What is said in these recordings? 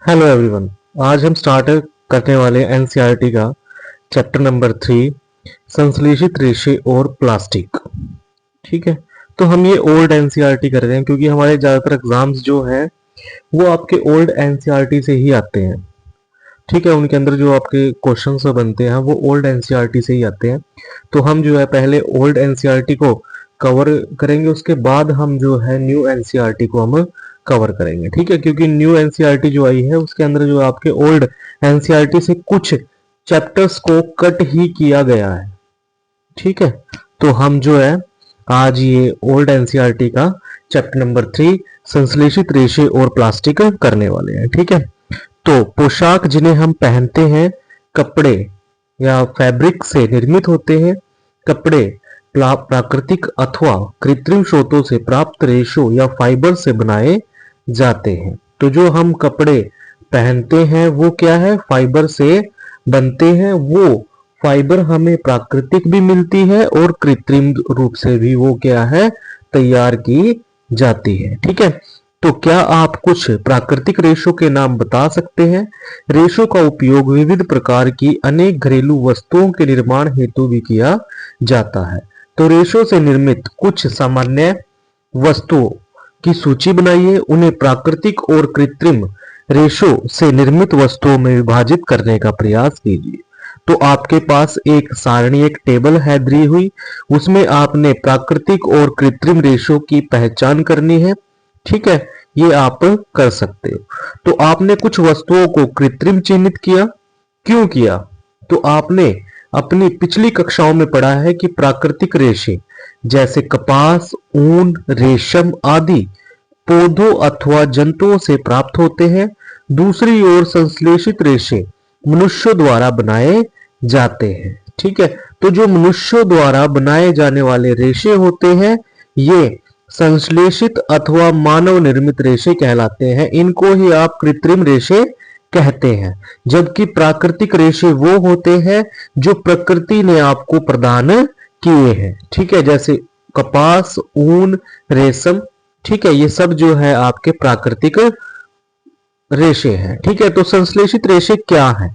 Hello everyone. आज हम start करने वाले एनसीईआरटी का चैप्टर नंबर 3, संश्लेषित रेशे और प्लास्टिक। ठीक है, तो हम ये ओल्ड एनसीईआरटी कर रहे हैं क्योंकि हमारे ज़्यादातर एग्जाम्स जो हैं वो आपके ओल्ड एनसीईआरटी से ही आते हैं। ठीक है, उनके अंदर जो आपके क्वेश्चंस बनते हैं वो ओल्ड एनसीईआरटी से ही आते हैं। तो हम जो है पहले ओल्ड एनसीईआरटी को कवर करेंगे, उसके बाद हम जो है न्यू एनसीईआरटी को हम कवर करेंगे। ठीक है, क्योंकि न्यू एनसीईआरटी जो आई है उसके अंदर जो आपके ओल्ड एनसीईआरटी से कुछ चैप्टर्स को कट ही किया गया है। ठीक है, तो हम जो है आज ये ओल्ड एनसीईआरटी का चैप्टर नंबर 3, संश्लेषित रेशे और प्लास्टिक करने वाले हैं। ठीक है, तो पोशाक जिन्हें हम पहनते हैं कपड़े या फैब्रिक से निर्मित होते हैं। कपड़े प्राकृतिक अथवा कृत्रिम स्रोतों से प्राप्त रेशों या फाइबर से बनाए जाते हैं। तो जो हम कपड़े पहनते हैं वो क्या है, फाइबर से बनते हैं। वो फाइबर हमें प्राकृतिक भी मिलती है और कृत्रिम रूप से भी वो क्या है, तैयार की जाती है। ठीक है, तो क्या आप कुछ प्राकृतिक रेशों के नाम बता सकते हैं? रेशों का उपयोग विविध प्रकार की अनेक घरेलू वस्तुओं के निर्माण हेतु भी किया जाता है। तो रेशों से निर्मित कुछ सामान्य वस्तुओं की सूची बनाइए, उन्हें प्राकृतिक और कृत्रिम रेशों से निर्मित वस्तुओं में विभाजित करने का प्रयास कीजिए। तो आपके पास एक सारणी, एक टेबल है दी हुई, उसमें आपने प्राकृतिक और कृत्रिम रेशों की पहचान करनी है। ठीक है, ये आप कर सकते हो। तो आपने कुछ वस्तुओं को कृत्रिम चिन्हित किया, क्यों किया? तो आपने अपनी पिछली कक्षाओं में पढ़ा है कि प्राकृतिक रेशे जैसे कपास, ऊन, रेशम आदि पौधों अथवा जंतुओं से प्राप्त होते हैं। दूसरी ओर संश्लेषित रेशे मनुष्यों द्वारा बनाए जाते हैं। ठीक है, तो जो मनुष्यों द्वारा बनाए जाने वाले रेशे होते हैं ये संश्लेषित अथवा मानव निर्मित रेशे कहलाते हैं। इनको ही आप कृत्रिम रेशे कहते हैं। जबकि प्राकृतिक रेशे वो होते हैं जो प्रकृति ने आपको प्रदान किए हैं। ठीक है, जैसे कपास, ऊन, रेशम। ठीक है, ये सब जो है आपके प्राकृतिक रेशे हैं। ठीक है, तो संश्लेषित रेशे क्या है?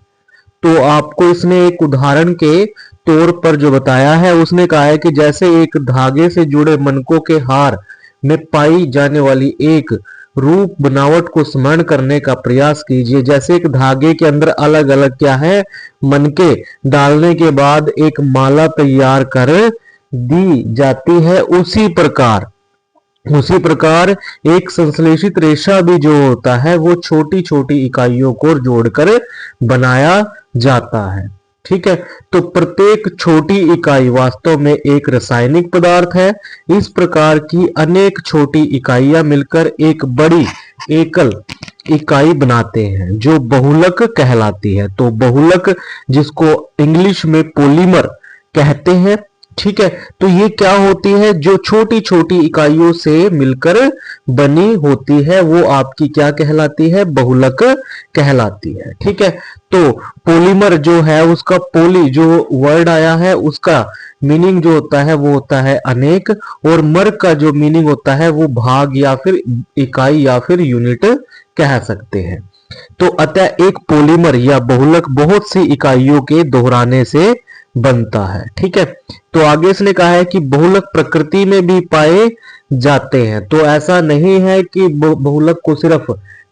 तो आपको इसने एक उदाहरण के तौर पर जो बताया है, उसने कहा है कि जैसे एक धागे से जुड़े मनकों के हार में पाई जाने वाली एक रूप बनावट को स्मरण करने का प्रयास कीजिए। जैसे एक धागे के अंदर अलग अलग क्या है, मनके डालने के बाद एक माला तैयार कर दी जाती है, उसी प्रकार एक संश्लेषित रेशा भी जो होता है वो छोटी छोटी इकाइयों को जोड़कर बनाया जाता है। ठीक है, तो प्रत्येक छोटी इकाई वास्तव में एक रासायनिक पदार्थ है। इस प्रकार की अनेक छोटी इकाइयां मिलकर एक बड़ी एकल इकाई बनाते हैं जो बहुलक कहलाती है। तो बहुलक जिसको इंग्लिश में पॉलीमर कहते हैं। ठीक है, तो ये क्या होती है, जो छोटी छोटी इकाइयों से मिलकर बनी होती है वो आपकी क्या कहलाती है, बहुलक कहलाती है। ठीक है, तो पॉलीमर जो है उसका पोली जो वर्ड आया है उसका मीनिंग जो होता है वो होता है अनेक, और मर का जो मीनिंग होता है वो भाग या फिर इकाई या फिर यूनिट कह सकते हैं। तो अतः एक पॉलीमर या बहुलक बहुत सी इकाइयों के दोहराने से बनता है। ठीक है, तो आगे इसने कहा है कि बहुलक प्रकृति में भी पाए जाते हैं। तो ऐसा नहीं है कि बहुलक को सिर्फ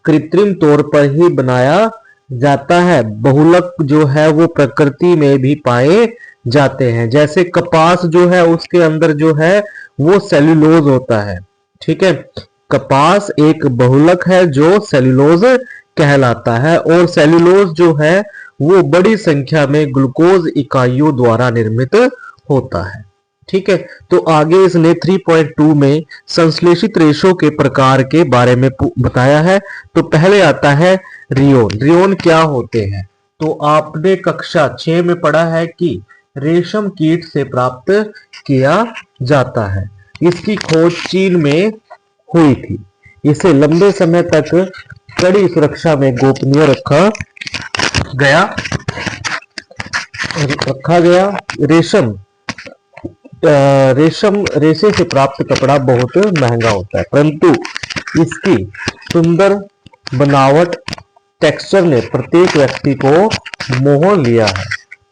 कृत्रिम तौर पर ही बनाया जाता है, बहुलक जो है वो प्रकृति में भी पाए जाते हैं। जैसे कपास जो है उसके अंदर जो है वो सेल्यूलोज होता है। ठीक है, कपास एक बहुलक है जो सेल्यूलोज कहलाता है, और सेल्यूलोज जो है वो बड़ी संख्या में ग्लूकोज इकाइयों द्वारा निर्मित होता है। ठीक है, तो आगे इसने 3.2 में संश्लेषित रेशों के प्रकार के बारे में बताया है। तो पहले आता है रियोन। रियोन क्या होते हैं? तो आपने कक्षा 6 में पढ़ा है कि रेशम कीट से प्राप्त किया जाता है। इसकी खोज चीन में हुई थी। इसे लंबे समय तक कड़ी सुरक्षा में गोपनीय गया रखा गया। रेशम रेशे से प्राप्त कपड़ा बहुत महंगा होता है, परंतु इसकी सुंदर बनावट टेक्सचर ने प्रत्येक व्यक्ति को मोह लिया है।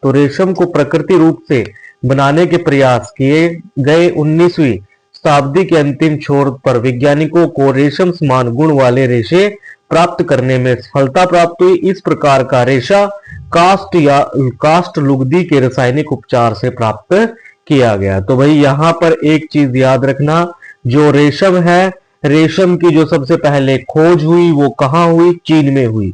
तो रेशम को प्रकृति रूप से बनाने के प्रयास किए गए 19वीं शताब्दी के अंतिम छोर पर वैज्ञानिकों को रेशम समान गुण वाले रेशे प्राप्त करने में सफलता प्राप्त हुई। इस प्रकार का रेशा कास्ट लुगदी के रासायनिक उपचार से प्राप्त किया गया। तो भाई यहाँ पर एक चीज याद रखना, जो रेशम है, रेशम की जो सबसे पहले खोज हुई वो कहाँ हुई? चीन में हुई।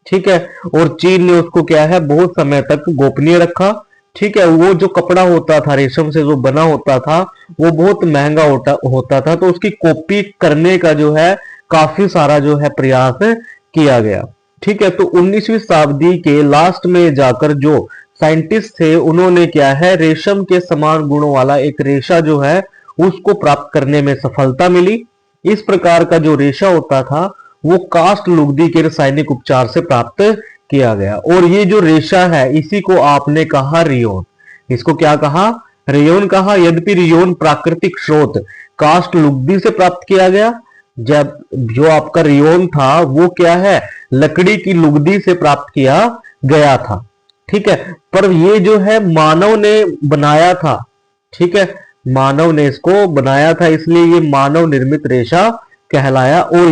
ठीक है, और चीन ने उसको क्या है, बहुत समय तक गोपनीय रखा। ठीक है, वो जो कपड़ा होता था रेशम से जो बना होता था वो बहुत महंगा होता था, तो उसकी कॉपी करने का जो है काफी सारा जो है प्रयास किया गया। ठीक है, तो 19वीं शताब्दी के लास्ट में जाकर जो साइंटिस्ट थे उन्होंने क्या है, रेशम के समान गुणों वाला एक रेशा जो है उसको प्राप्त करने में सफलता मिली। इस प्रकार का जो रेशा होता था वो कास्ट लुगदी के रासायनिक उपचार से प्राप्त किया गया। और ये जो रेशा है इसी को आपने कहा रियोन। इसको क्या कहा? रेयोन कहा। यद्यपि रियोन प्राकृतिक स्रोत कास्ट लुगदी से प्राप्त किया गया, जब जो आपका रियोन था वो क्या है, लकड़ी की लुगदी से प्राप्त किया गया था। ठीक है, पर ये जो है मानव ने बनाया था। ठीक है, मानव ने इसको बनाया था, इसलिए ये मानव निर्मित रेशा कहलाया। और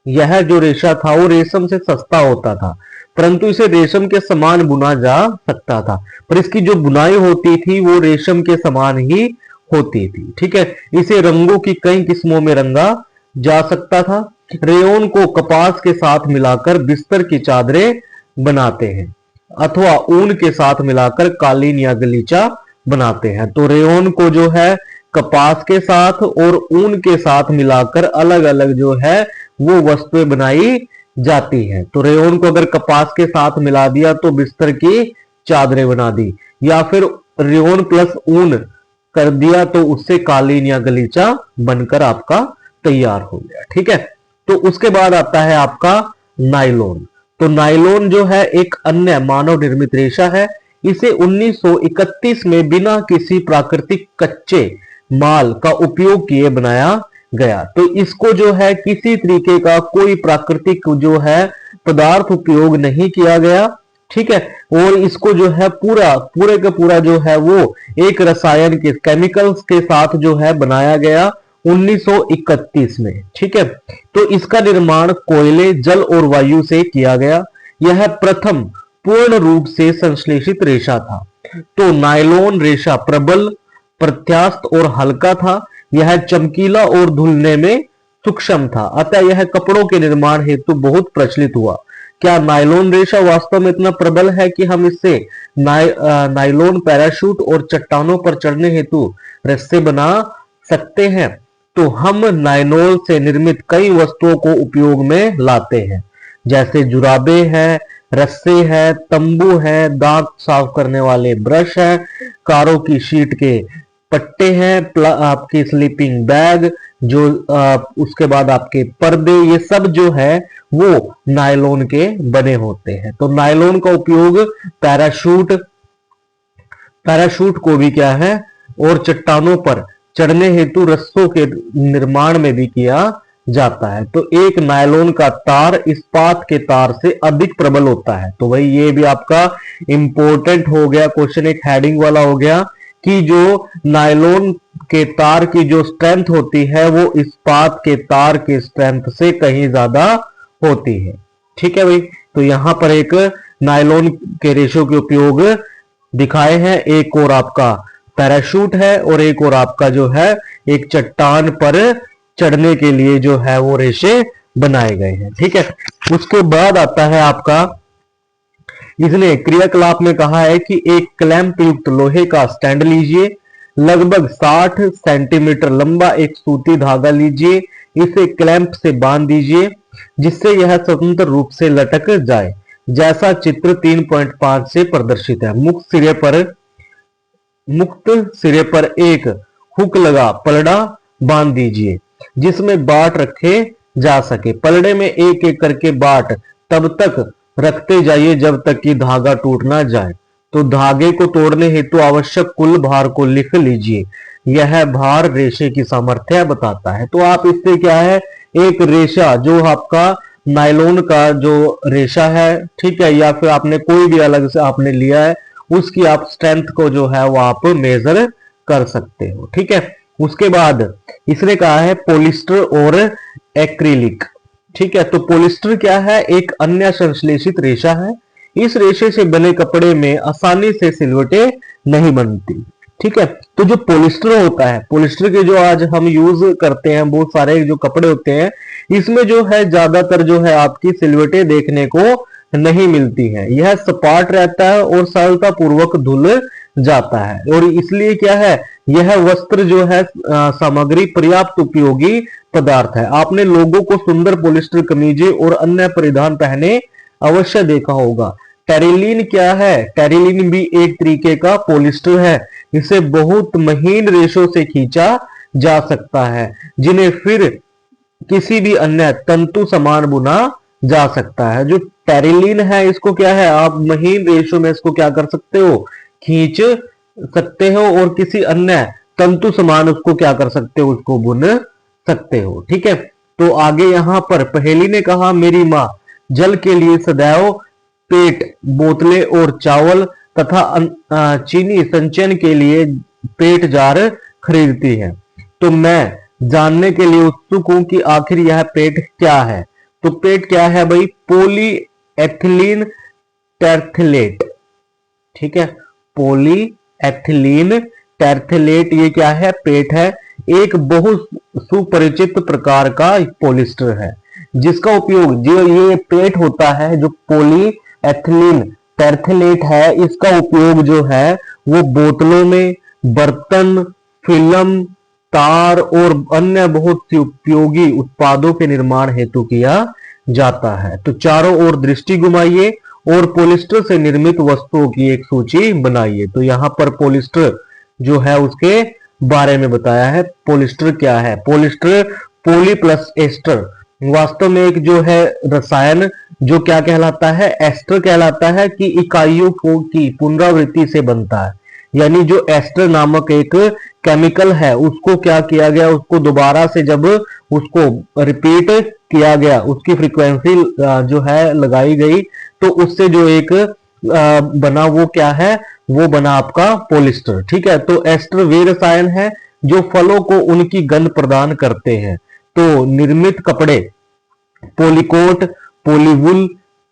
यह जो रेशा था वो रेशम से सस्ता होता था, परंतु इसे रेशम के समान बुना जा सकता था। पर इसकी जो बुनाई होती थी वो रेशम के समान ही होती थी। ठीक है, इसे रंगों की कई किस्मों में रंगा जा सकता था। रेयोन को कपास के साथ मिलाकर बिस्तर की चादरें बनाते हैं, अथवा ऊन के साथ मिलाकर कालीन या गलीचा बनाते हैं। तो रेयोन को जो है कपास के साथ और ऊन के साथ मिलाकर अलग अलग जो है वो वस्तुएं बनाई जाती हैं। तो रेयोन को अगर कपास के साथ मिला दिया तो बिस्तर की चादरें बना दी, या फिर रेयोन प्लस ऊन कर दिया तो उससे कालीन या गलीचा बनकर आपका तैयार हो गया। ठीक है, तो उसके बाद आता है आपका नायलॉन। तो नायलॉन जो है एक अन्य मानव निर्मित रेशा है। इसे 1931 में बिना किसी प्राकृतिक कच्चे माल का उपयोग किए बनाया गया। तो इसको जो है किसी तरीके का कोई प्राकृतिक जो है पदार्थ उपयोग नहीं किया गया। ठीक है, और इसको जो है पूरे का पूरा जो है वो एक रसायन के केमिकल्स के साथ जो है बनाया गया 1931 में। ठीक है, तो इसका निर्माण कोयले, जल और वायु से किया गया। यह प्रथम पूर्ण रूप से संश्लेषित रेशा था। तो नायलॉन रेशा प्रबल, प्रत्यास्थ और हल्का था। यह चमकीला और धुलने में सूक्ष्म था, अतः यह कपड़ों के निर्माण हेतु बहुत प्रचलित हुआ। क्या नायलॉन रेशा वास्तव में इतना प्रबल है कि हम इससे नायलॉन पैराशूट और चट्टानों पर चढ़ने हेतु रस्से बना सकते हैं? तो हम नायलॉन से निर्मित कई वस्तुओं को उपयोग में लाते हैं, जैसे जुराबे हैं, रस्से हैं, तंबू है, दांत साफ करने वाले ब्रश है, कारों की शीट के पट्टे हैं, आपकी स्लीपिंग बैग, जो उसके बाद आपके पर्दे, ये सब जो है वो नायलॉन के बने होते हैं। तो नायलॉन का उपयोग पैराशूट को भी क्या है और चट्टानों पर चढ़ने हेतु रस्सों के निर्माण में भी किया जाता है। तो एक नायलॉन का तार इस्पात के तार से अधिक प्रबल होता है। तो भाई ये भी आपका इंपॉर्टेंट हो गया क्वेश्चन, एक हेडिंग वाला हो गया कि जो नायलॉन के तार की जो स्ट्रेंथ होती है वो इस्पात के तार के स्ट्रेंथ से कहीं ज्यादा होती है। ठीक है भाई, तो यहां पर एक नायलॉन के रेशों के उपयोग दिखाए हैं। एक और आपका पैराशूट है और एक और आपका जो है एक चट्टान पर चढ़ने के लिए जो है वो रेशे बनाए गए हैं। ठीक है, उसके बाद आता है आपका, इसने क्रियाकलाप में कहा है कि एक क्लैंप युक्त लोहे का स्टैंड लीजिए, लगभग 60 सेंटीमीटर लंबा एक सूती धागा लीजिए, इसे क्लैंप से बांध दीजिए जिससे यह स्वतंत्र रूप से लटक जाए, जैसा चित्र 3.5 से प्रदर्शित है। मुक्त सिरे पर एक हुक लगा पलड़ा बांध दीजिए जिसमें बाट रखे जा सके। पलड़े में एक एक करके बाट तब तक रखते जाइए जब तक कि धागा टूट ना जाए। तो धागे को तोड़ने हेतु आवश्यक कुल भार को लिख लीजिए। यह भार रेशे की सामर्थ्य बताता है। तो आप इससे क्या है, एक रेशा जो आपका नायलॉन का जो रेशा है, ठीक है, या फिर आपने कोई भी अलग से आपने लिया है, उसकी आप स्ट्रेंथ को जो है वो आप मेजर कर सकते हो, ठीक है। उसके बाद इसने कहा है पॉलिस्टर और एक्रिलिक, ठीक है। तो पॉलिस्टर क्या है? एक अन्य संश्लेषित रेशा है। इस रेशे से बने कपड़े में आसानी से सिलवटें नहीं बनती, ठीक है। तो जो पॉलिस्टर होता है, पॉलिस्टर के जो आज हम यूज करते हैं बहुत सारे जो कपड़े होते हैं, इसमें जो है ज्यादातर जो है आपकी सिलवटें देखने को नहीं मिलती है। यह सपाट रहता है और सरलता पूर्वक धुल जाता है, और इसलिए क्या है, यह वस्त्र जो है सामग्री पर्याप्त उपयोगी पदार्थ है। आपने लोगों को सुंदर पॉलिस्टर कमीजें और अन्य परिधान पहने अवश्य देखा होगा। टेरिलीन क्या है? टेरिलीन भी एक तरीके का पॉलिस्टर है। इसे बहुत महीन रेशों से खींचा जा सकता है, जिन्हें फिर किसी भी अन्य तंतु समान बुना जा सकता है। जो टेरिलीन है, इसको क्या है, आप महीन रेशों में इसको क्या कर सकते हो, खींच सकते हो, और किसी अन्य तंतु समान उसको क्या कर सकते हो, उसको बुन सकते हो, ठीक है। तो आगे यहां पर पहेली ने कहा, मेरी माँ जल के लिए सदैव पेट, बोतलें और चावल तथा चीनी संचयन के लिए पेट जार खरीदती है। तो मैं जानने के लिए उत्सुक हूं कि आखिर यह पेट क्या है। तो पेट क्या है भाई? पॉली एथिलीन टेर्थलेट, ठीक है। पॉली एथिलीन टेर्थलेट ये क्या है? पेट है। एक बहुत सुपरिचित प्रकार का पॉलिस्टर है, जिसका उपयोग, जो ये पेट होता है, जो पॉली एथिलीन टेर्थलेट है, इसका उपयोग जो है वो बोतलों में, बर्तन, फिल्म, तार और अन्य बहुत सी उपयोगी उत्पादों के निर्माण हेतु किया जाता है। तो चारों ओर दृष्टि घुमाइए और पॉलिस्टर से निर्मित वस्तुओं की एक सूची बनाइए। तो यहाँ पर पॉलिस्टर जो है उसके बारे में बताया है। पॉलिस्टर क्या है? पॉलिस्टर पॉली प्लस एस्टर, वास्तव में एक जो है रसायन जो क्या कहलाता है? एस्टर कहलाता है, कि इकाइयों को की पुनरावृत्ति से बनता है। यानी जो एस्टर नामक एक केमिकल है, उसको क्या किया गया, उसको दोबारा से जब उसको रिपीट किया गया, उसकी फ्रीक्वेंसी जो है लगाई गई, तो उससे जो एक बना, वो क्या है, वो बना आपका पॉलिस्टर, ठीक है। तो एस्टर वे रसायन है जो फलों को उनकी गंध प्रदान करते हैं। तो निर्मित कपड़े पॉलीकोट, पॉलीवुल,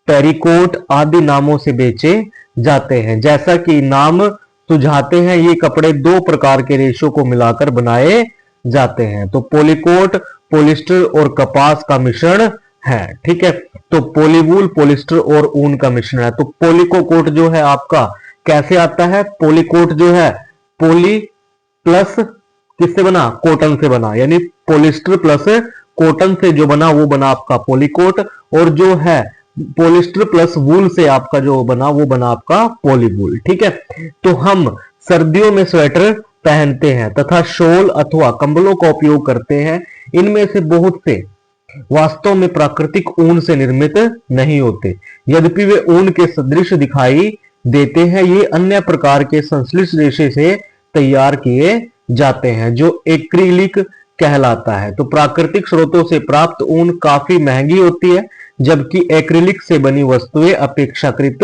पेरिकोट आदि नामों से बेचे जाते हैं। जैसा कि नाम सुझाते हैं, ये कपड़े दो प्रकार के रेशों को मिलाकर बनाए जाते हैं। तो पॉलीकोट पॉलिस्टर और कपास का मिश्रण है, ठीक है। तो पॉलीवुल पॉलिस्टर और ऊन का मिश्रण है। तो पॉलीकोट जो है आपका कैसे आता है? पॉलीकोट जो है पॉली प्लस किससे बना? कॉटन से बना, यानी पॉलिस्टर प्लस कॉटन से जो बना वो बना आपका पॉलीकोट, और जो है पॉलिस्टर प्लस वूल से आपका जो बना वो बना आपका पॉलीवूल, ठीक है। तो हम सर्दियों में स्वेटर पहनते हैं तथा शॉल अथवा कंबलों का उपयोग करते हैं। इनमें से बहुत से वास्तव में प्राकृतिक ऊन से निर्मित नहीं होते, यद्यपि वे ऊन के सदृश दिखाई देते हैं। ये अन्य प्रकार के संश्लिष्ट रेशे से तैयार किए जाते हैं, जो एक्रिलिक कहलाता है। तो प्राकृतिक स्रोतों से प्राप्त ऊन काफी महंगी होती है, जबकि एक्रिलिक से बनी वस्तुएं अपेक्षाकृत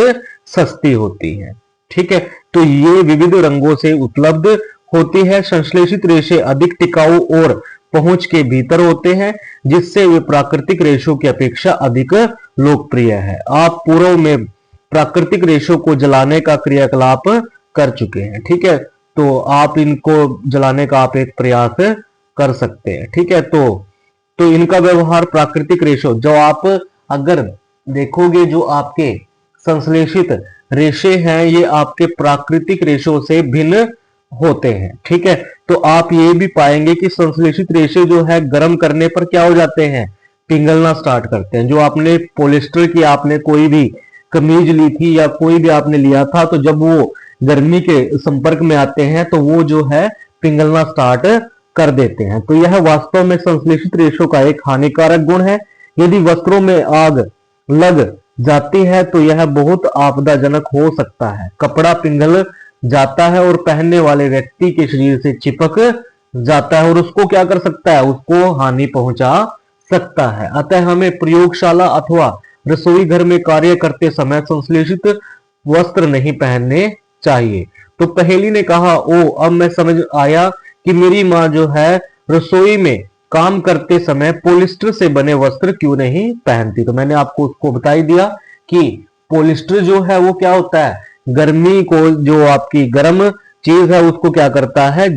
सस्ती होती हैं, ठीक है। तो ये विविध रंगों से उपलब्ध होती है। संश्लेषित रेशे अधिक टिकाऊ और पहुंच के भीतर होते हैं, जिससे वे प्राकृतिक रेशों की अपेक्षा अधिक लोकप्रिय है। आप पूर्व में प्राकृतिक रेशों को जलाने का क्रियाकलाप कर चुके हैं, ठीक है। तो आप इनको जलाने का आप एक प्रयास कर सकते हैं, ठीक है। तो इनका व्यवहार प्राकृतिक रेशों, जो आप अगर देखोगे, जो आपके संश्लेषित रेशे हैं, ये आपके प्राकृतिक रेशों से भिन्न होते हैं, ठीक है। तो आप ये भी पाएंगे कि संश्लेषित रेशे जो है गर्म करने पर क्या हो जाते हैं? पिघलना स्टार्ट करते हैं। जो आपने पॉलिस्टर की आपने कोई भी कमीज ली थी या कोई भी आपने लिया था, तो जब वो गर्मी के संपर्क में आते हैं तो वो जो है पिघलना स्टार्ट कर देते हैं। तो यह वास्तव में संश्लेषित रेशों का एक हानिकारक गुण है। यदि वस्त्रों में आग लग जाती है तो यह बहुत आपदाजनक हो सकता है। कपड़ा पिघल जाता है और पहनने वाले व्यक्ति के शरीर से चिपक जाता है और उसको क्या कर सकता है? उसको हानि पहुंचा सकता है। अतः हमें प्रयोगशाला अथवा रसोई घर में कार्य करते समय संश्लेषित वस्त्र नहीं पहनने चाहिए। तो पहेली ने कहा, ओ अब मैं समझ आया कि मेरी माँ जो है रसोई में काम करते समय पॉलिस्टर से बने वस्त्र क्यों नहीं पहनती। तो मैंने आपको उसको बता ही दिया कि पॉलिस्टर जो है वो क्या होता है, गर्मी को, जो आपकी गर्म चीज है उसको क्या करता है,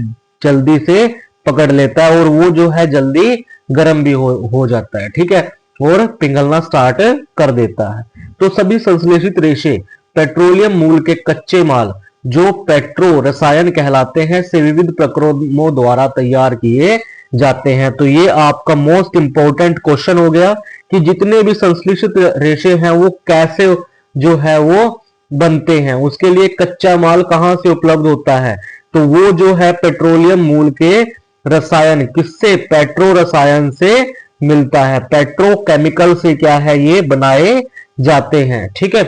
जल्दी से पकड़ लेता है और वो जो है जल्दी गर्म भी हो जाता है, ठीक है, और पिघलना स्टार्ट कर देता है। तो सभी संश्लेषित रेशे पेट्रोलियम मूल के कच्चे माल जो पेट्रो रसायन कहलाते हैं से विविध प्रक्रमों द्वारा तैयार किए जाते हैं। तो ये आपका मोस्ट इंपॉर्टेंट क्वेश्चन हो गया कि जितने भी संश्लेषित रेशे हैं वो कैसे जो है वो बनते हैं, उसके लिए कच्चा माल कहां से उपलब्ध होता है। तो वो जो है पेट्रोलियम मूल के रसायन, किससे, पेट्रो रसायन से मिलता है, पेट्रोकेमिकल से क्या है ये बनाए जाते हैं, ठीक है।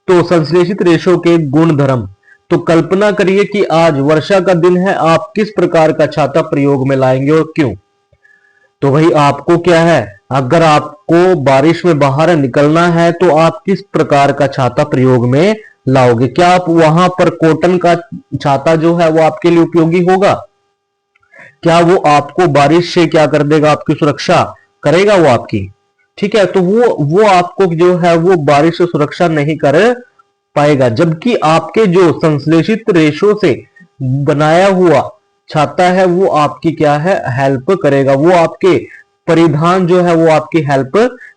तो संश्लेषित रेशों के गुण धर्म, तो कल्पना करिए कि आज वर्षा का दिन है, आप किस प्रकार का छाता प्रयोग में लाएंगे और क्यों। तो भाई आपको क्या है, अगर आपको बारिश में बाहर निकलना है तो आप किस प्रकार का छाता प्रयोग में लाओगे। क्या आप वहां पर कॉटन का छाता जो है वो आपके लिए उपयोगी होगा, क्या वो आपको बारिश से क्या कर देगा, आपकी सुरक्षा करेगा वो आपकी, ठीक है। तो वो आपको जो है वो बारिश से सुरक्षा नहीं कर पाएगा, जबकि आपके जो संश्लेषित रेशों से बनाया हुआ छाता है वो आपकी क्या है, हेल्प करेगा, वो आपके परिधान जो है वो आपकी हेल्प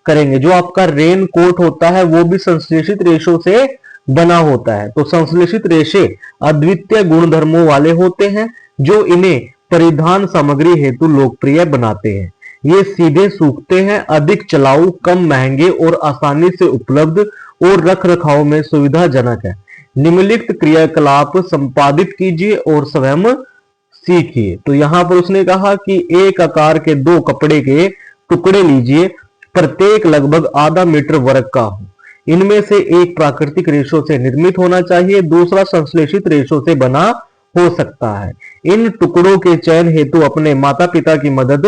करेंगे। जो आपका रेन कोट होता है वो भी संश्लेषित रेशों से बना होता है। तो संश्लेषित रेशे अद्वितीय गुणधर्मों वाले होते हैं जो इन्हें परिधान सामग्री हेतु लोकप्रिय बनाते हैं। ये सीधे सूखते हैं, अधिक चलाऊ, कम महंगे और आसानी से उपलब्ध और रख रखाव में सुविधाजनक है। निम्नलिखित क्रियाकलाप संपादित कीजिए और स्वयं सीखिए। तो यहां पर उसने कहा कि एक आकार के दो कपड़े के टुकड़े लीजिए, प्रत्येक लगभग आधा मीटर वर्ग का हो। इनमें से एक प्राकृतिक रेशों से निर्मित होना चाहिए, दूसरा संश्लेषित रेशों से बना हो सकता है। इन टुकड़ों के चयन हेतु अपने माता पिता की मदद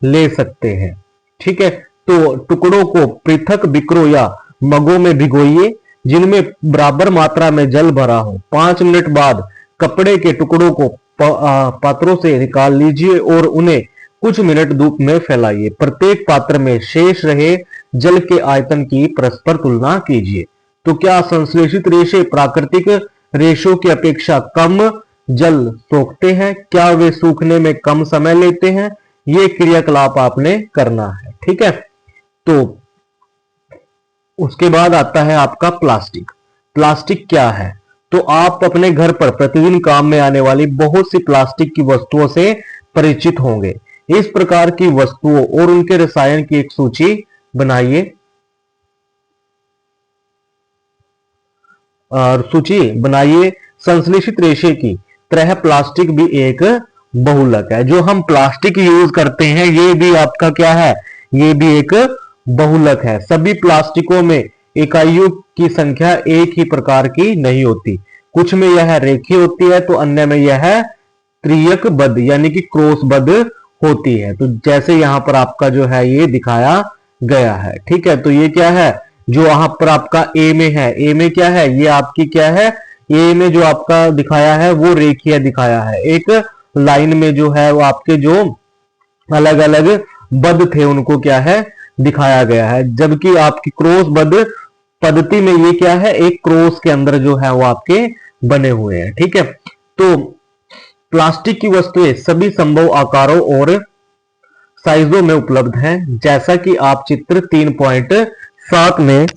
ले सकते हैं, ठीक है। तो टुकड़ों को पृथक बिक्रो या मगों में भिगोइए जिनमें बराबर मात्रा में जल भरा हो। 5 मिनट बाद कपड़े के टुकड़ों को पात्रों से निकाल लीजिए और उन्हें कुछ मिनट धूप में फैलाइए। प्रत्येक पात्र में शेष रहे जल के आयतन की परस्पर तुलना कीजिए। तो क्या संश्लेषित रेशे प्राकृतिक रेशों की अपेक्षा कम जल सोखते हैं, क्या वे सूखने में कम समय लेते हैं, ये क्रियाकलाप आपने करना है, ठीक है। तो उसके बाद आता है आपका प्लास्टिक। प्लास्टिक क्या है, तो आप अपने घर पर प्रतिदिन काम में आने वाली बहुत सी प्लास्टिक की वस्तुओं से परिचित होंगे। इस प्रकार की वस्तुओं और उनके रसायन की एक सूची बनाइए संश्लेषित रेशे की तरह प्लास्टिक भी एक बहुलक है। जो हम प्लास्टिक यूज करते हैं ये भी आपका क्या है, ये भी एक बहुलक है। सभी प्लास्टिकों में इकाइयों की संख्या एक ही प्रकार की नहीं होती, कुछ में यह रेखीय होती है तो अन्य में यह त्रियकबद्ध यानी कि क्रॉसबद्ध होती है। तो जैसे यहां पर आपका जो है ये दिखाया गया है, ठीक है। तो ये क्या है, जो वहां पर आपका ए में है, ए में क्या है, ये आपकी क्या है, ए में जो आपका दिखाया है वो रेखीय दिखाया है। एक लाइन में जो है वो आपके जो अलग अलग बद्ध थे उनको क्या है दिखाया गया है, जबकि आपकी क्रॉसबद्ध पद्धति में ये क्या है, एक क्रॉस के अंदर जो है वो आपके बने हुए हैं, ठीक है। तो प्लास्टिक की वस्तुएं सभी संभव आकारों और साइजों में उपलब्ध हैं, जैसा कि आप चित्र 3.7 में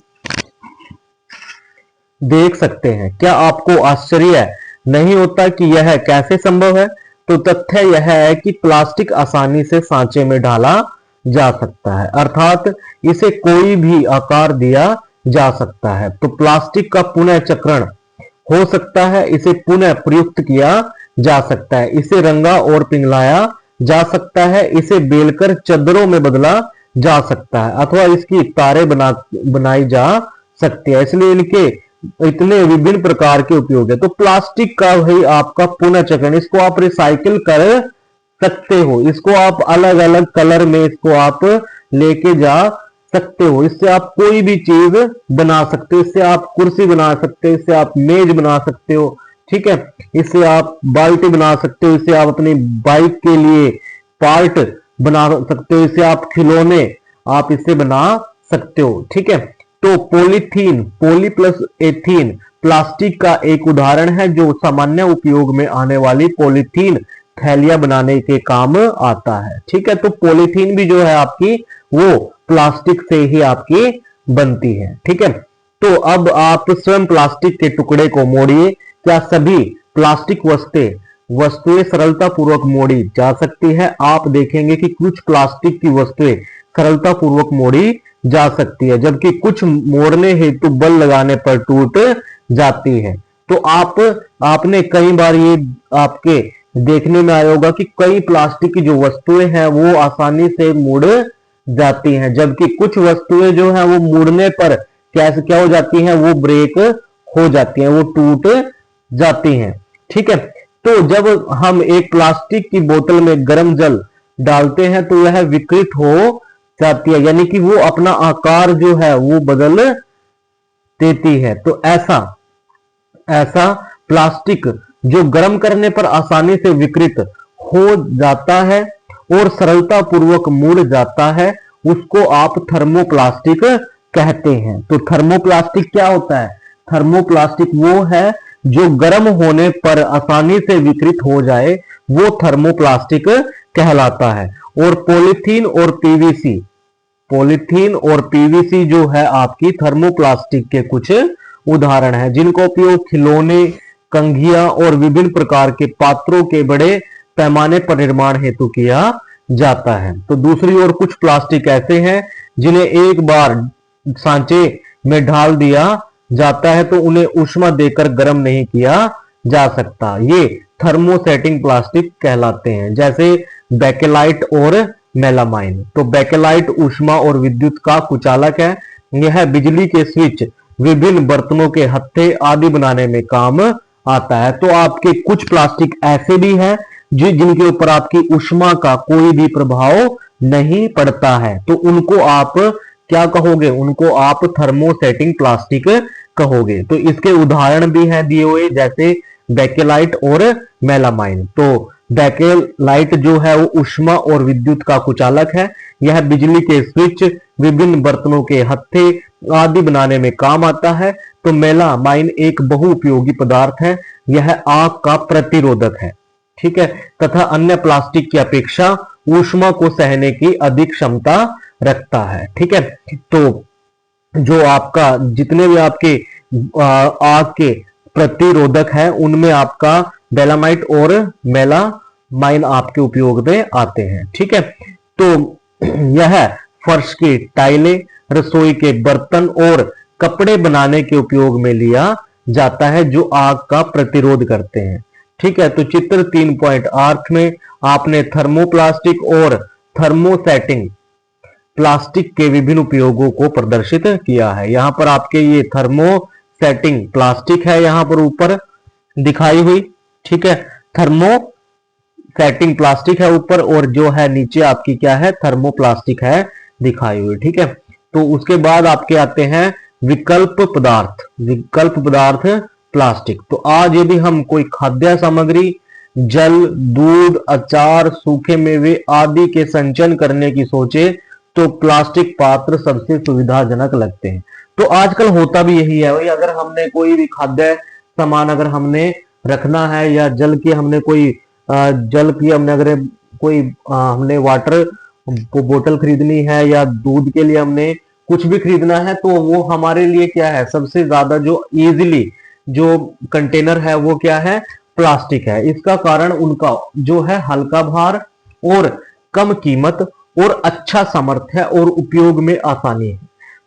देख सकते हैं। क्या आपको आश्चर्य नहीं होता कि यह कैसे संभव है। तो तथ्य यह है कि प्लास्टिक आसानी से सांचे में डाला जा सकता है, अर्थात इसे कोई भी आकार दिया जा सकता है। तो प्लास्टिक का पुनः चक्रण हो सकता है, इसे पुनः प्रयुक्त किया जा सकता है, इसे रंगा और पिघलाया जा सकता है, इसे बेलकर चादरों में बदला जा सकता है अथवा इसकी तारें बनाई जा सकती है। इसलिए इनके इतने विभिन्न प्रकार के उपयोग है। तो प्लास्टिक का भाई आपका पुनः चक्रण, इसको आप रिसाइकिल कर सकते हो, इसको आप अलग अलग कलर में इसको आप लेके जा सकते हो। इससे आप कोई भी चीज बना सकते हो, इससे आप कुर्सी बना सकते हो, इससे आप मेज बना सकते हो, ठीक है। इससे आप बाल्टी बना सकते हो, इससे आप अपनी बाइक के लिए पार्ट बना सकते हो, इससे आप खिलौने आप इससे बना सकते हो, ठीक है। तो polythene, poly plus ethene plastic का एक उदाहरण है जो सामान्य उपयोग में आने वाली पॉलीथीन थैलियां बनाने के काम आता है, ठीक है। तो पॉलीथीन भी जो है आपकी वो प्लास्टिक से ही आपकी बनती है, ठीक है। तो अब आप स्वयं प्लास्टिक के टुकड़े को मोड़िए। क्या सभी प्लास्टिक वस्तुएं सरलता पूर्वक मोड़ी जा सकती है? आप देखेंगे कि कुछ प्लास्टिक की वस्तुएं सरलता पूर्वक मोड़ी जा सकती है, जबकि कुछ मोड़ने हेतु बल लगाने पर टूट जाती है। तो आपने कई बार ये आपके देखने में आया होगा कि कई प्लास्टिक की जो वस्तुएं हैं वो आसानी से मुड़ जाती हैं, जबकि कुछ वस्तुएं जो है वो मुड़ने पर कैसे क्या हो जाती हैं, वो ब्रेक हो जाती हैं, वो टूट जाती हैं, ठीक है। तो जब हम एक प्लास्टिक की बोतल में गर्म जल डालते हैं तो यह विकृत हो जाती है, यानी कि वो अपना आकार जो है वो बदल देती है। तो ऐसा ऐसा प्लास्टिक जो गर्म करने पर आसानी से विकृत हो जाता है और सरलता पूर्वक मुड़ जाता है, उसको आप थर्मोप्लास्टिक कहते हैं। तो थर्मोप्लास्टिक क्या होता है? थर्मोप्लास्टिक वो है जो गर्म होने पर आसानी से विकृत हो जाए, वो थर्मोप्लास्टिक कहलाता है। और पॉलीथीन और पीवीसी जो है आपकी थर्मोप्लास्टिक के कुछ उदाहरण हैं, जिनका उपयोग खिलौने, कंघियां और विभिन्न प्रकार के पात्रों के बड़े पैमाने पर निर्माण हेतु किया जाता है। तो दूसरी ओर कुछ प्लास्टिक ऐसे हैं जिन्हें एक बार सांचे में ढाल दिया जाता है तो उन्हें ऊष्मा देकर गर्म नहीं किया जा सकता। ये थर्मोसेटिंग प्लास्टिक कहलाते हैं, जैसे बेकेलाइट और मेलामाइन। तो बेकेलाइट ऊष्मा और विद्युत का कुचालक है। यह बिजली के स्विच, विभिन्न बर्तनों के हत्थे आदि बनाने में काम आता है। तो आपके कुछ प्लास्टिक ऐसे भी हैं जिनके ऊपर आपकी ऊष्मा का कोई भी प्रभाव नहीं पड़ता है, तो उनको आप क्या कहोगे? उनको आप थर्मोसेटिंग प्लास्टिक कहोगे। तो इसके उदाहरण भी हैं दिए हुए, जैसे बेकेलाइट और मेलामाइन। तो बेकेलाइट जो है वो ऊष्मा और विद्युत का कुचालक है। यह बिजली के स्विच, विभिन्न बर्तनों के हत्थे आदि बनाने में काम आता है। तो मेलामाइन एक बहुउपयोगी पदार्थ है, यह आग का प्रतिरोधक है, ठीक है, तथा अन्य प्लास्टिक की अपेक्षा ऊष्मा को सहने की अधिक क्षमता रखता है, ठीक है। तो जो आपका जितने भी आपके आग के प्रतिरोधक है उनमें आपका बेलामाइट और मेलामाइन आपके उपयोग में आते हैं, ठीक है। तो यह फर्श की टाइलें, रसोई के बर्तन और कपड़े बनाने के उपयोग में लिया जाता है जो आग का प्रतिरोध करते हैं, ठीक है। तो चित्र 3.8 में आपने थर्मोप्लास्टिक और थर्मोसेटिंग प्लास्टिक के विभिन्न उपयोगों को प्रदर्शित किया है। यहां पर आपके ये थर्मोसेटिंग प्लास्टिक है यहां पर ऊपर दिखाई हुई, ठीक है। थर्मोसेटिंग प्लास्टिक है ऊपर और जो है नीचे आपकी क्या है? थर्मोप्लास्टिक है दिखाई हुई, ठीक है। तो उसके बाद आपके आते हैं विकल्प पदार्थ प्लास्टिक। तो आज यदि हम कोई खाद्य सामग्री, जल, दूध, अचार, सूखे मेवे आदि के संचयन करने की सोचे तो प्लास्टिक पात्र सबसे सुविधाजनक लगते हैं। तो आजकल होता भी यही है भाई, अगर हमने कोई भी खाद्य सामान अगर हमने रखना है या जल की हमने कोई अगर कोई हमने वाटर बोतल खरीदनी है या दूध के लिए हमने कुछ भी खरीदना है, तो वो हमारे लिए क्या है? सबसे ज्यादा जो इजीली जो कंटेनर है वो क्या है? प्लास्टिक है। इसका कारण उनका जो है हल्का भार और कम कीमत और अच्छा सामर्थ्य और उपयोग में आसानी है।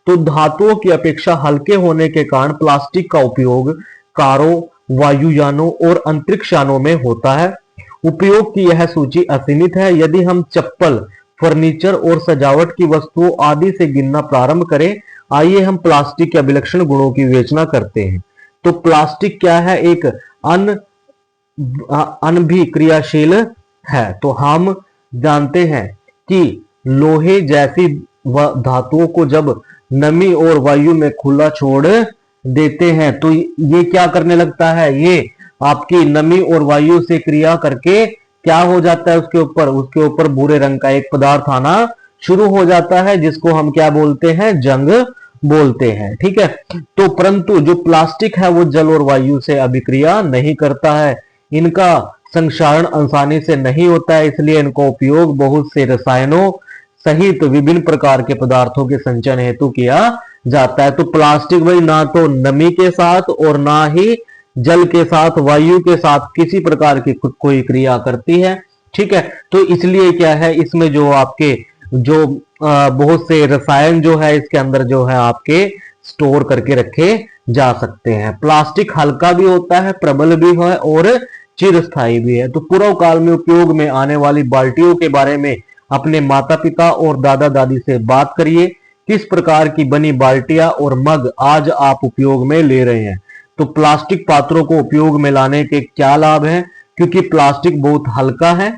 तो धातुओं की अपेक्षा हल्के होने के कारण प्लास्टिक का उपयोग कारों, वायुयानों और अंतरिक्ष यानों में होता है। उपयोग की यह सूची असीमित है। यदि हम चप्पल, फर्नीचर और सजावट की वस्तुओं आदि से गिनना प्रारंभ करें, आइए हम प्लास्टिक के अभिलक्षण गुणों की विवेचना करते हैं। तो प्लास्टिक क्या है? एक अनभिक्रियाशील है। तो हम जानते हैं कि लोहे जैसी धातुओं को जब नमी और वायु में खुला छोड़ देते हैं तो ये क्या करने लगता है, ये आपकी नमी और वायु से क्रिया करके क्या हो जाता है, उसके ऊपर भूरे रंग का एक पदार्थ आना शुरू हो जाता है, जिसको हम क्या बोलते हैं, जंग बोलते हैं। ठीक है, तो परंतु जो प्लास्टिक है वो जल और वायु से अभिक्रिया नहीं करता है, इनका संक्षारण आसानी से नहीं होता है, इसलिए इनका उपयोग बहुत से रसायनों सहित विभिन्न प्रकार के पदार्थों के संचयन हेतु किया जाता है। तो प्लास्टिक भाई ना तो नमी के साथ और ना ही जल के साथ, वायु के साथ किसी प्रकार की कोई क्रिया करती है। ठीक है, तो इसलिए क्या है, इसमें जो आपके जो बहुत से रसायन जो है इसके अंदर जो है आपके स्टोर करके रखे जा सकते हैं। प्लास्टिक हल्का भी होता है, प्रबल भी है और चिरस्थायी भी है। तो पूर्व काल में उपयोग में आने वाली बाल्टियों के बारे में अपने माता पिता और दादा दादी से बात करिए। किस प्रकार की बनी बाल्टियां और मग आज आप उपयोग में ले रहे हैं। तो प्लास्टिक पात्रों को उपयोग में लाने के क्या लाभ हैं, क्योंकि प्लास्टिक बहुत हल्का है,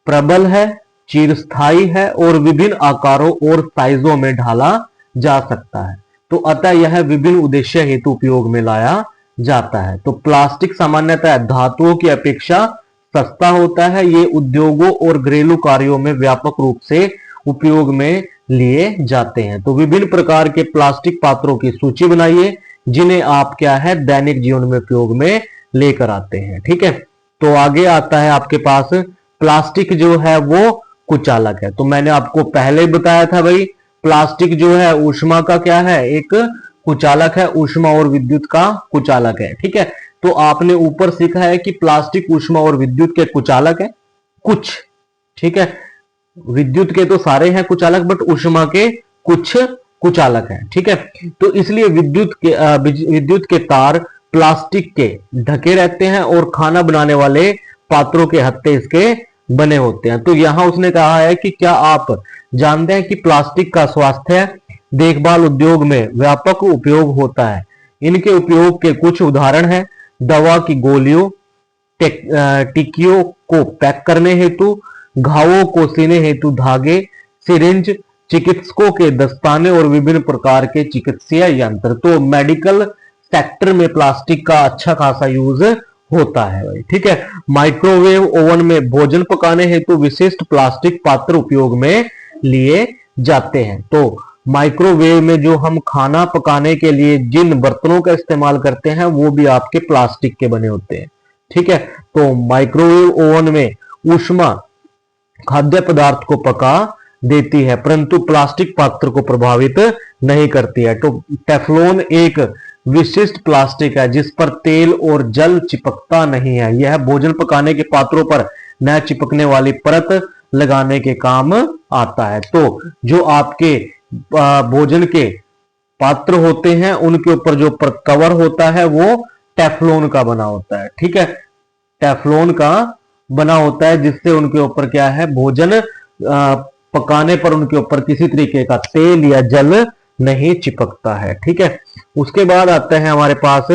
प्रबल है, चिरस्थायी है और विभिन्न आकारों और साइजों में ढाला जा सकता है। तो अतः यह विभिन्न उद्देश्य हेतु उपयोग में लाया जाता है। तो प्लास्टिक सामान्यतः धातुओं की अपेक्षा सस्ता होता है। ये उद्योगों और घरेलू कार्यों में व्यापक रूप से उपयोग में लिए जाते हैं। तो विभिन्न प्रकार के प्लास्टिक पात्रों की सूची बनाइए जिन्हें आप क्या है दैनिक जीवन में उपयोग में लेकर आते हैं। ठीक है, तो आगे आता है आपके पास प्लास्टिक जो है वो कुचालक है। तो मैंने आपको पहले ही बताया था भाई, प्लास्टिक जो है ऊष्मा का क्या है, एक कुचालक है, ऊष्मा और विद्युत का कुचालक है। ठीक है, तो आपने ऊपर सीखा है कि प्लास्टिक ऊष्मा और विद्युत के कुचालक है कुछ। ठीक है, विद्युत के तो सारे हैं कुचालक, बट ऊष्मा के कुछ कुचालक हैं। ठीक है, तो इसलिए विद्युत के तार प्लास्टिक के ढके रहते हैं और खाना बनाने वाले पात्रों के हत्थे इसके बने होते हैं। तो यहां उसने कहा है कि क्या आप जानते हैं कि प्लास्टिक का स्वास्थ्य देखभाल उद्योग में व्यापक उपयोग होता है। इनके उपयोग के कुछ उदाहरण हैं, दवा की गोलियों, टिक्कियों को पैक करने हेतु, घावों को सीने हेतु धागे, सिरिंज, चिकित्सकों के दस्ताने और विभिन्न प्रकार के चिकित्सीय यंत्र। तो मेडिकल सेक्टर में प्लास्टिक का अच्छा खासा यूज होता है भाई। ठीक है, माइक्रोवेव ओवन में भोजन पकाने हेतु विशिष्ट प्लास्टिक पात्र उपयोग में लिए जाते हैं। तो माइक्रोवेव में जो हम खाना पकाने के लिए जिन बर्तनों का इस्तेमाल करते हैं वो भी आपके प्लास्टिक के बने होते हैं। ठीक है, तो माइक्रोवेव ओवन में ऊष्मा खाद्य पदार्थ को पका देती है परंतु प्लास्टिक पात्र को प्रभावित नहीं करती है। तो टेफ्लॉन एक विशिष्ट प्लास्टिक है जिस पर तेल और जल चिपकता नहीं है। यह भोजन पकाने के पात्रों पर न चिपकने वाली परत लगाने के काम आता है। तो जो आपके भोजन के पात्र होते हैं उनके ऊपर जो कवर होता है वो टेफ्लॉन का बना होता है। ठीक है, टेफ्लॉन का बना होता है जिससे उनके ऊपर क्या है, भोजन पकाने पर उनके ऊपर किसी तरीके का तेल या जल नहीं चिपकता है। ठीक है, उसके बाद आते हैं हमारे पास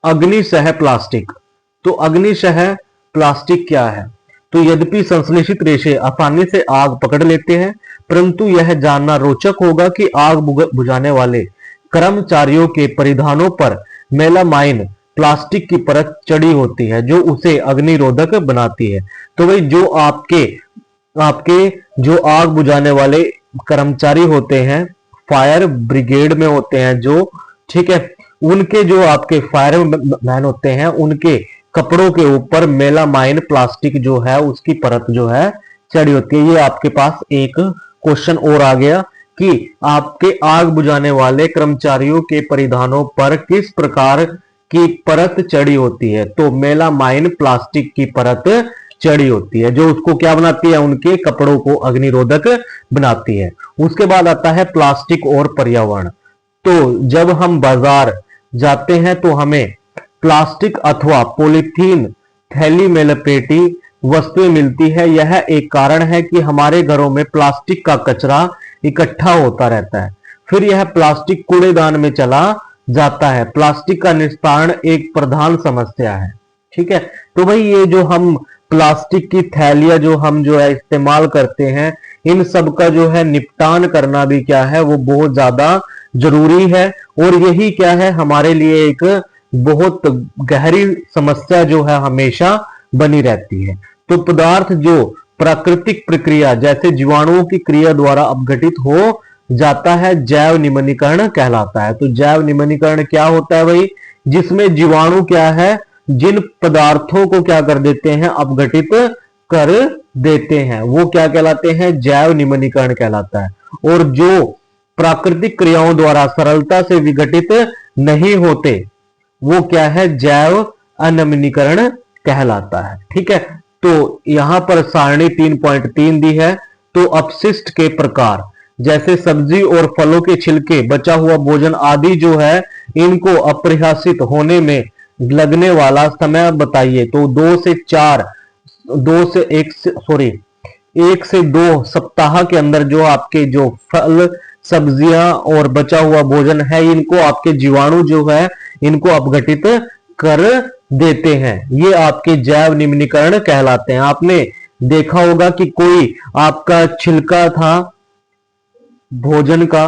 अग्निशह प्लास्टिक। तो अग्निशह प्लास्टिक क्या है, तो यद्यपि संश्लेषित रेशे आसानी से आग पकड़ लेते हैं परंतु यह जानना रोचक होगा कि आग बुझाने वाले कर्मचारियों के परिधानों पर मेलामाइन प्लास्टिक की परत चढ़ी होती है जो उसे अग्निरोधक बनाती है। तो भाई जो आपके जो आग बुझाने वाले कर्मचारी होते हैं, फायर ब्रिगेड में होते हैं जो, ठीक है, उनके जो आपके फायरमैन होते हैं उनके कपड़ों के ऊपर मेलामाइन प्लास्टिक जो है उसकी परत जो है चढ़ी होती है। ये आपके पास एक क्वेश्चन और आ गया कि आपके आग बुझाने वाले कर्मचारियों के परिधानों पर किस प्रकार की परत चढ़ी होती है। तो मेलामाइन प्लास्टिक की परत चढ़ी होती है जो उसको क्या बनाती है, उनके कपड़ों को अग्निरोधक बनाती है। उसके बाद आता है प्लास्टिक और पर्यावरण। तो जब हम बाजार जाते हैं तो हमें प्लास्टिक अथवा पॉलीथीन थैली में लपेटी वस्तुएं मिलती है। यह एक कारण है कि हमारे घरों में प्लास्टिक का कचरा इकट्ठा होता रहता है, फिर यह प्लास्टिक कूड़ेदान में चला जाता है। प्लास्टिक का निस्तारण एक प्रधान समस्या है। ठीक है, तो भाई ये जो हम प्लास्टिक की थैलियां जो हम जो है इस्तेमाल करते हैं, इन सब का जो है निपटान करना भी क्या है, वो बहुत ज्यादा जरूरी है। और यही क्या है, हमारे लिए एक बहुत गहरी समस्या जो है हमेशा बनी रहती है। तो पदार्थ जो प्राकृतिक प्रक्रिया जैसे जीवाणुओं की क्रिया द्वारा अपघटित हो जाता है, जैव निम्नीकरण कहलाता है। तो जैव निम्नीकरण क्या होता है भाई, जिसमें जीवाणु क्या है, जिन पदार्थों को क्या कर देते हैं, अपघटित कर देते हैं, वो क्या कहलाते हैं, जैव निम्नीकरण कहलाता है। और जो प्राकृतिक क्रियाओं द्वारा सरलता से विघटित नहीं होते, वो क्या है, जैव अनिम्नीकरण कहलाता है। ठीक है, तो यहां पर सारणी 3.3 दी है। तो अपशिष्ट के प्रकार जैसे सब्जी और फलों के छिलके, बचा हुआ भोजन आदि जो है, इनको अपरिहासित होने में लगने वाला समय बताइए। तो 1 से 2 सप्ताह के अंदर जो आपके जो फल सब्जियां और बचा हुआ भोजन है, इनको आपके जीवाणु जो है, इनको अपघटित कर देते हैं। ये आपके जैव निम्नीकरण कहलाते हैं। आपने देखा होगा कि कोई आपका छिलका था भोजन का,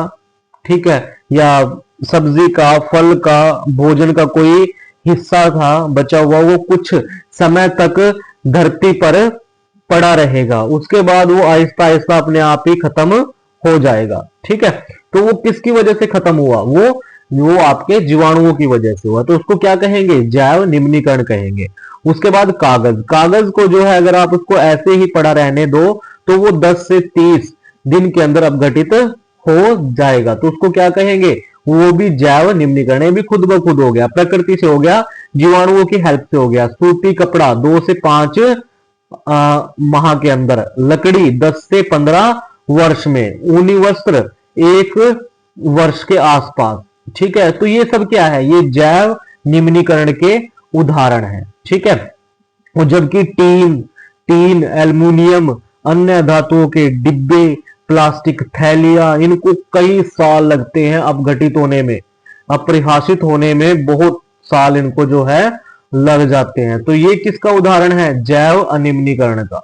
ठीक है, या सब्जी का, फल का, भोजन का कोई हिस्सा था बचा हुआ, वो कुछ समय तक धरती पर पड़ा रहेगा, उसके बाद वो आहिस्ता आहिस्ता अपने आप ही खत्म हो जाएगा। ठीक है, तो वो किसकी वजह से खत्म हुआ, वो आपके जीवाणुओं की वजह से हुआ। तो उसको क्या कहेंगे, जैव निम्नीकरण कहेंगे। उसके बाद कागज, कागज को जो है अगर आप उसको ऐसे ही पड़ा रहने दो, तो वो 10 से 30 दिन के अंदर अपघटित हो जाएगा। तो उसको क्या कहेंगे, वो भी जैव निम्नीकरण, भी खुद ब खुद हो गया, प्रकृति से हो गया, जीवाणुओं की हेल्प से हो गया। सूती कपड़ा 2 से 5 माह के अंदर, लकड़ी 10 से 15 वर्ष में, ऊनी वस्त्र 1 वर्ष के आसपास। ठीक है, तो ये सब क्या है, ये जैव निम्नीकरण के उदाहरण है। ठीक है, और जबकि टीन, एल्युमिनियम, अन्य धातुओं के डिब्बे, प्लास्टिक थैलियां, इनको कई साल लगते हैं अपघटित होने में, अपरिहासित होने में बहुत साल इनको जो है लग जाते हैं। तो ये किसका उदाहरण है, जैव अनिम्नीकरण का।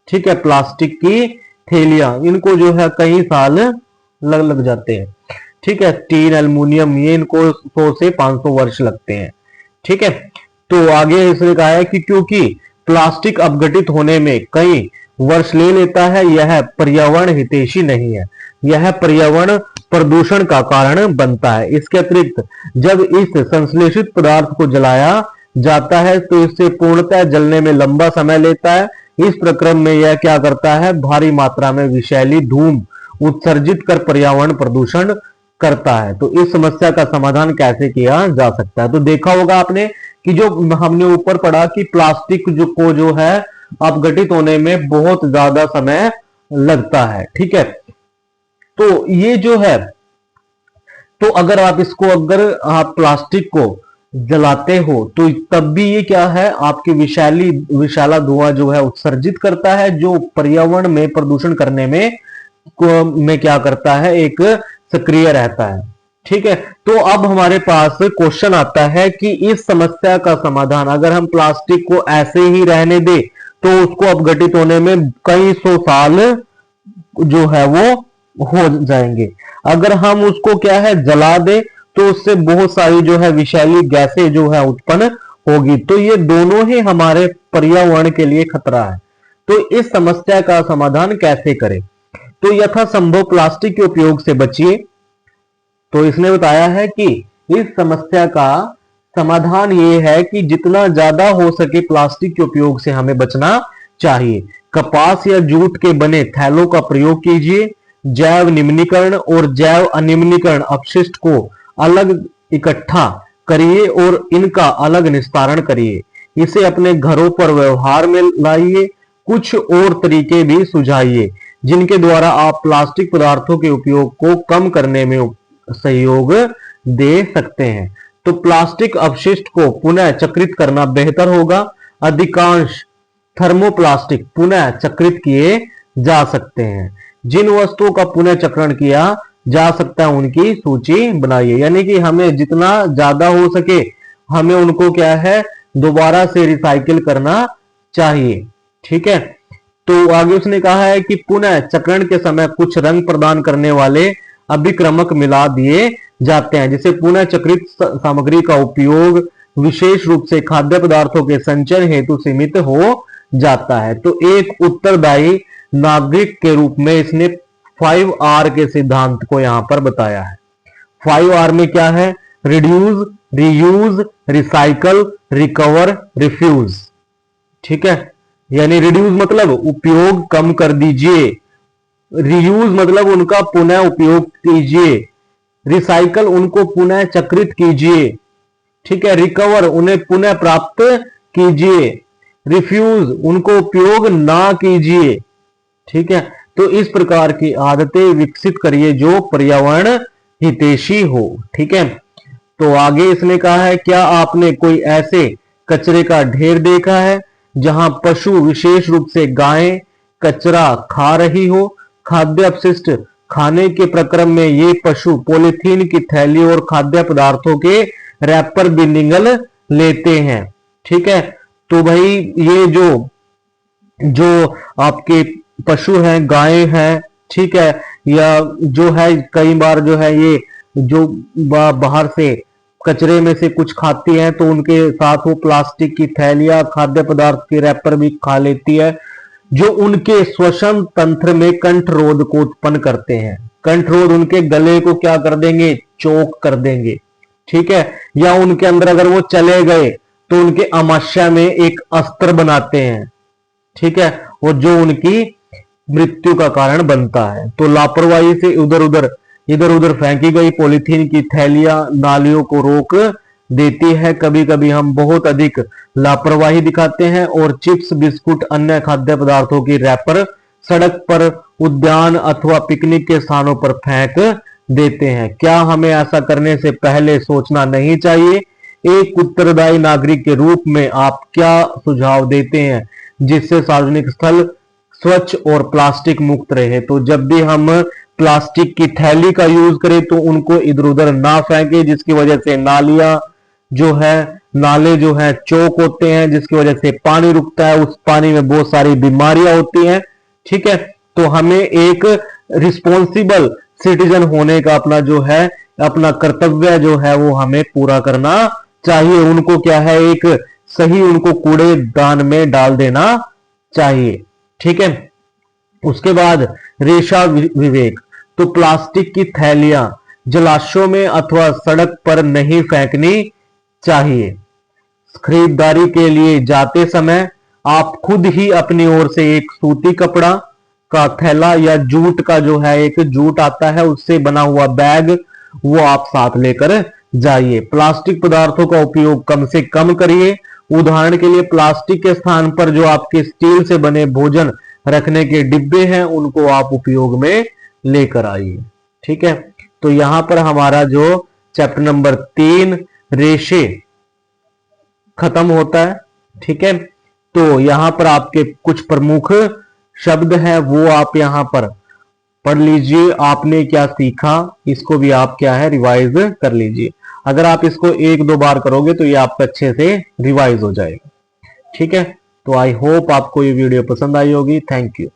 ठीक है, प्लास्टिक की थैलियां, इनको जो है कई साल लग जाते हैं। ठीक है, टीन, एल्युमिनियम, ये इनको 100 से 500 वर्ष लगते हैं। ठीक है, तो आगे इसने कहा है कि क्योंकि प्लास्टिक अपघटित होने में कई वर्ष ले लेता है, यह पर्यावरण हितैषी नहीं है, यह पर्यावरण प्रदूषण का कारण बनता है। इसके अतिरिक्त जब इस संश्लेषित पदार्थ को जलाया जाता है, तो इससे पूर्णतः जलने में लंबा समय लेता है। इस प्रक्रम में यह क्या करता है, भारी मात्रा में विषैली धूम उत्सर्जित कर पर्यावरण प्रदूषण करता है। तो इस समस्या का समाधान कैसे किया जा सकता है, तो देखा होगा आपने कि जो हमने ऊपर पढ़ा कि प्लास्टिक जो है अपघटित होने में बहुत ज्यादा समय लगता है। ठीक है, तो ये जो है, तो अगर आप प्लास्टिक को जलाते हो, तो तब भी ये क्या है, आपकी विषैला धुआं जो है उत्सर्जित करता है, जो पर्यावरण में प्रदूषण करने में क्या करता है, एक सक्रिय रहता है। ठीक है, तो अब हमारे पास क्वेश्चन आता है कि इस समस्या का समाधान, अगर हम प्लास्टिक को ऐसे ही रहने दे, तो उसको अपघटित होने में कई 100 साल जो है वो हो जाएंगे। अगर हम उसको क्या है, जला दे, तो उससे बहुत सारी जो है विषैली गैसें जो है उत्पन्न होगी। तो ये दोनों ही हमारे पर्यावरण के लिए खतरा है। तो इस समस्या का समाधान कैसे करें, तो यथासंभव प्लास्टिक के उपयोग से बचिए। तो इसने बताया है कि इस समस्या का समाधान ये है कि जितना ज्यादा हो सके प्लास्टिक के उपयोग से हमें बचना चाहिए। कपास या जूट के बने थैलों का प्रयोग कीजिए। जैव निम्नीकरण और जैव अनिम्नीकरण अपशिष्ट को अलग इकट्ठा करिए और इनका अलग निस्तारण करिए। इसे अपने घरों पर व्यवहार में लाइए। कुछ और तरीके भी सुझाइए जिनके द्वारा आप प्लास्टिक पदार्थों के उपयोग को कम करने में सहयोग दे सकते हैं। तो प्लास्टिक अपशिष्ट को पुनः चक्रित करना बेहतर होगा। अधिकांश थर्मोप्लास्टिक पुनः चक्रित किए जा सकते हैं। जिन वस्तुओं का पुनः चक्रण किया जा सकता है उनकी सूची बनाइए। यानी कि हमें जितना ज्यादा हो सके हमें उनको क्या है, दोबारा से रिसाइकिल करना चाहिए। ठीक है। तो आगे उसने कहा है कि पुनः चक्रण के समय कुछ रंग प्रदान करने वाले अभिक्रमक मिला दिए जाते हैं, जिसे पुनः चक्रित सामग्री का उपयोग विशेष रूप से खाद्य पदार्थों के संचयन हेतु सीमित हो जाता है। तो एक उत्तरदायी नागरिक के रूप में इसने 5R के सिद्धांत को यहां पर बताया है। 5R में क्या है? Reduce, reuse, recycle, recover, refuse. ठीक है, यानी रिड्यूस मतलब उपयोग कम कर दीजिए, रीयूज मतलब उनका पुनः उपयोग कीजिए, रिसाइकल उनको पुनः चक्रित कीजिए, ठीक है, रिकवर उन्हें पुनः प्राप्त कीजिए, रिफ्यूज उनको उपयोग ना कीजिए। ठीक है, तो इस प्रकार की आदतें विकसित करिए जो पर्यावरण हितैषी हो। ठीक है, तो आगे इसने कहा है, क्या आपने कोई ऐसे कचरे का ढेर देखा है जहां पशु विशेष रूप से गायें कचरा खा रही हो? खाद्य अपशिष्ट खाने के प्रक्रम में ये पशु पॉलीथीन की थैली और खाद्य पदार्थों के रैपर भी निगल लेते हैं। ठीक है, तो भाई ये जो जो आपके पशु हैं, गायें हैं, ठीक है, या जो है कई बार जो है ये जो बाहर से कचरे में से कुछ खाती हैं तो उनके साथ वो प्लास्टिक की थैलियां, खाद्य पदार्थ के रैपर भी खा लेती है, जो उनके श्वसन तंत्र में कंठरोध को उत्पन्न करते हैं। कंठरोध उनके गले को क्या कर देंगे? चोक कर देंगे। ठीक है, या उनके अंदर अगर वो चले गए तो उनके आमाशय में एक अस्त्र बनाते हैं। ठीक है, और जो उनकी मृत्यु का कारण बनता है। तो लापरवाही से इधर उधर फेंकी गई पॉलीथीन की थैलियां नालियों को रोक देती है। कभी कभी हम बहुत अधिक लापरवाही दिखाते हैं और चिप्स, बिस्कुट, अन्य खाद्य पदार्थों की रैपर सड़क पर, उद्यान अथवा पिकनिक के स्थानों पर फेंक देते हैं। क्या हमें ऐसा करने से पहले सोचना नहीं चाहिए? एक उत्तरदायी नागरिक के रूप में आप क्या सुझाव देते हैं जिससे सार्वजनिक स्थल स्वच्छ और प्लास्टिक मुक्त रहे? तो जब भी हम प्लास्टिक की थैली का यूज करें तो उनको इधर उधर ना फेंके, जिसकी वजह से नाले जो है चौक होते हैं, जिसकी वजह से पानी रुकता है, उस पानी में बहुत सारी बीमारियां होती हैं। ठीक है, तो हमें एक रिस्पॉन्सिबल सिटीजन होने का अपना कर्तव्य जो है वो हमें पूरा करना चाहिए। उनको क्या है, एक सही उनको कूड़ेदान में डाल देना चाहिए। ठीक है, उसके बाद रेशा विवेक, तो प्लास्टिक की थैलियां जलाशयों में अथवा सड़क पर नहीं फेंकनी चाहिए। खरीदारी के लिए जाते समय आप खुद ही अपनी ओर से एक सूती कपड़ा का थैला या जूट का जो है एक जूट आता है उससे बना हुआ बैग वो आप साथ लेकर जाइए। प्लास्टिक पदार्थों का उपयोग कम से कम करिए। उदाहरण के लिए प्लास्टिक के स्थान पर जो आपके स्टील से बने भोजन रखने के डिब्बे हैं उनको आप उपयोग में लेकर आइए। ठीक है, तो यहां पर हमारा जो चैप्टर नंबर 3 रेशे खत्म होता है। ठीक है, तो यहां पर आपके कुछ प्रमुख शब्द हैं वो आप यहां पर पढ़ लीजिए। आपने क्या सीखा इसको भी आप क्या है रिवाइज कर लीजिए। अगर आप इसको 1-2 बार करोगे तो ये आपका अच्छे से रिवाइज हो जाएगा। ठीक है, तो आई होप आपको ये वीडियो पसंद आई होगी। Thank you.